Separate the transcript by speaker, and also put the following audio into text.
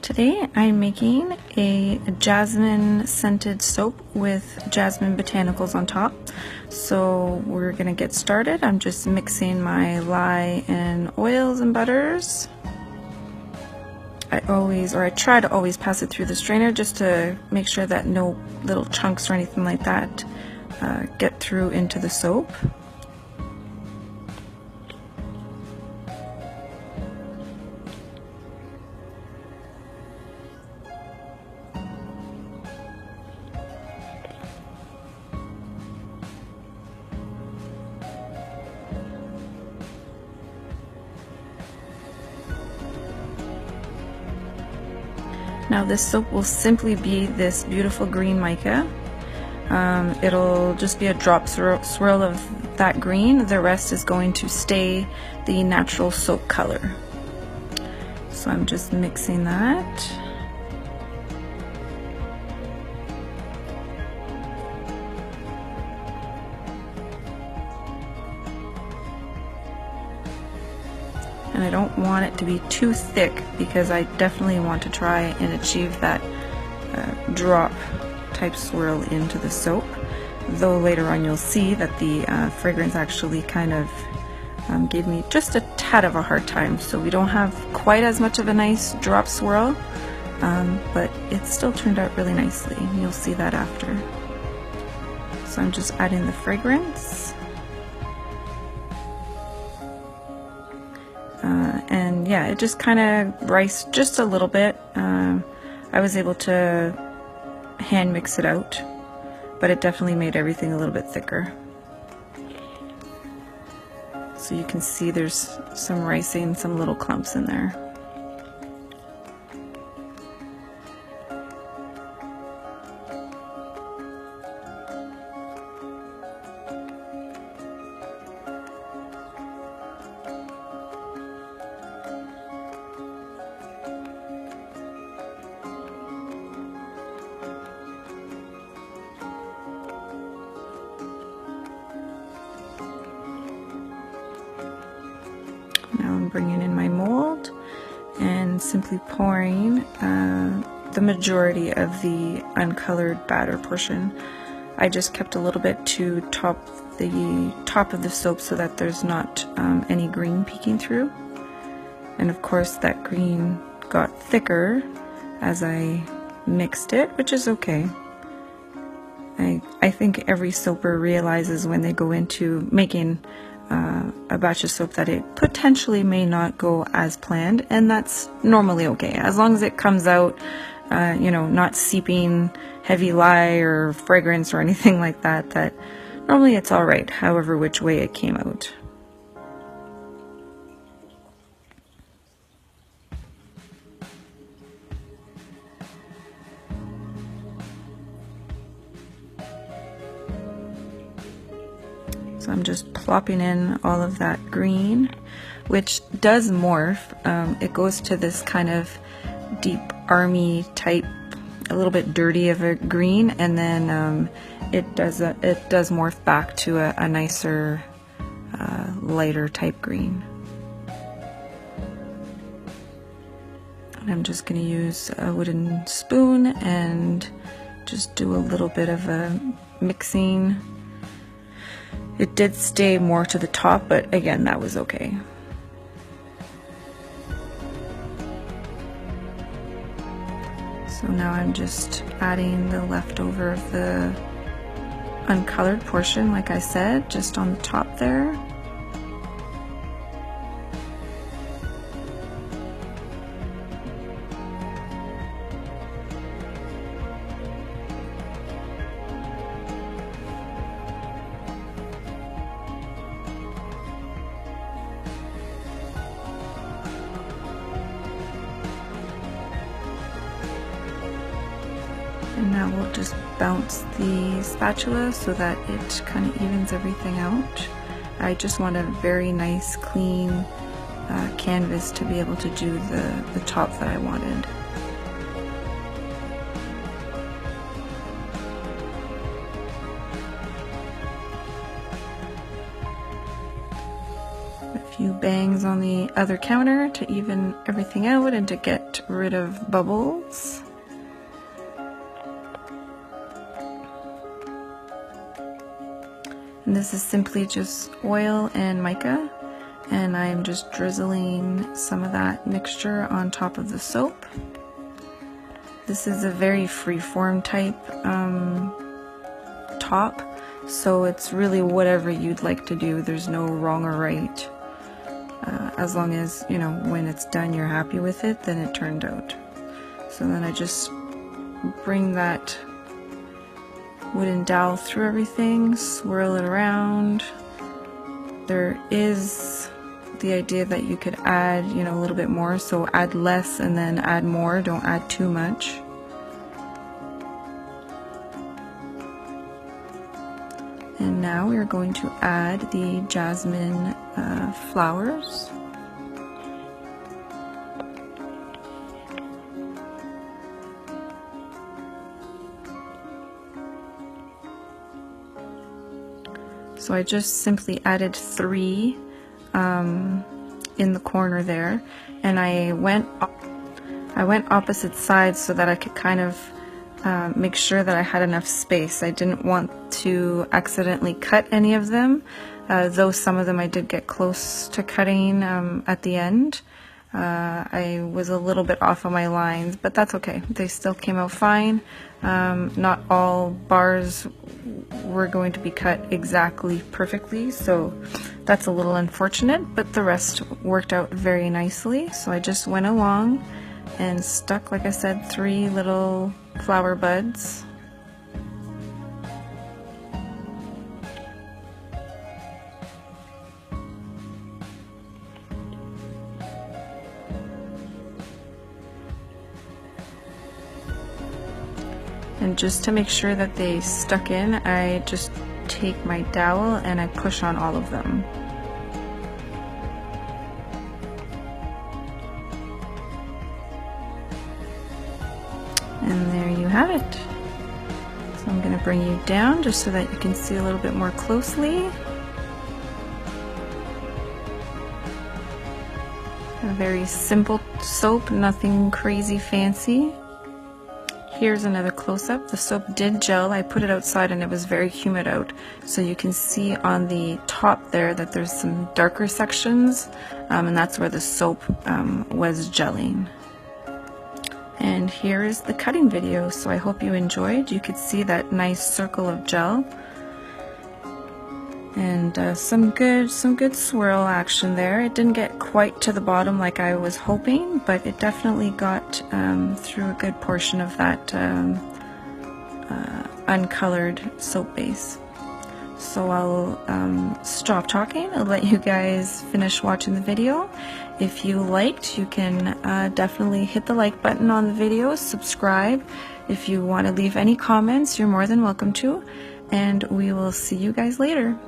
Speaker 1: Today I'm making a jasmine scented soap with jasmine botanicals on top. So we're gonna get started. I'm just mixing my lye and oils and butters. I try to always pass it through the strainer just to make sure that no little chunks or anything like that get through into the soap. Now this soap will simply be this beautiful green mica. It'll just be a drop swirl of that green. The rest is going to stay the natural soap color. So I'm just mixing that. And I don't want it to be too thick because I definitely want to try and achieve that drop type swirl into the soap. Though later on you'll see that the fragrance actually kind of gave me just a tad of a hard time. So we don't have quite as much of a nice drop swirl, but it still turned out really nicely. You'll see that after. So I'm just adding the fragrance. And yeah, it just kind of riced just a little bit. I was able to hand mix it out, but it definitely made everything a little bit thicker. So you can see there's some ricing, some little clumps in there. Now I'm bringing in my mold and simply pouring the majority of the uncolored batter portion. I just kept a little bit to the top of the soap so that there's not any green peeking through. And of course that green got thicker as I mixed it, which is okay. I think every soaper realizes when they go into making a batch of soap that it potentially may not go as planned, and that's normally okay as long as it comes out you know, not seeping heavy lye or fragrance or anything like that. That normally it's all right however which way it came out. So I'm just plopping in all of that green, which does morph. It goes to this kind of deep army type, a little bit dirty of a green, and then it does morph back to a nicer, lighter type green. And I'm just going to use a wooden spoon and just do a little bit of a mixing. It did stay more to the top, but again, that was okay. So now I'm just adding the leftover of the uncolored portion, like I said, just on the top there. And now we'll just bounce the spatula so that it kind of evens everything out. I just want a very nice clean canvas to be able to do the top that I wanted. A few bangs on the other counter to even everything out and to get rid of bubbles. And this is simply just oil and mica, and I'm just drizzling some of that mixture on top of the soap. This is a very freeform type top, so it's really whatever you'd like to do. There's no wrong or right. As long as, you know, when it's done you're happy with it, then it turned out. So then I just bring that wooden dowel through everything, swirl it around. There is the idea that you could add, you know, a little bit more, so add less and then add more, don't add too much. And now we are going to add the jasmine flowers. So I just simply added 3 in the corner there, and I went opposite sides so that I could kind of make sure that I had enough space. I didn't want to accidentally cut any of them, though some of them I did get close to cutting at the end. I was a little bit off on my lines, but that's okay. They still came out fine. Not all bars were going to be cut exactly perfectly, so that's a little unfortunate, but the rest worked out very nicely. So I just went along and stuck, like I said, 3 little flower buds. And just to make sure that they stuck in, I just take my dowel and I push on all of them. And there you have it. So I'm going to bring you down just so that you can see a little bit more closely. A very simple soap, nothing crazy fancy. Here's another close-up. The soap did gel. I put it outside and it was very humid out. So you can see on the top there that there's some darker sections, and that's where the soap was gelling. And here is the cutting video. So I hope you enjoyed. You could see that nice circle of gel. And some good swirl action there. It didn't get quite to the bottom like I was hoping, but it definitely got through a good portion of that uncolored soap base. So I'll stop talking. I'll let you guys finish watching the video. If you liked, you can definitely hit the like button on the video, subscribe. If you want to leave any comments, you're more than welcome to, and we will see you guys later.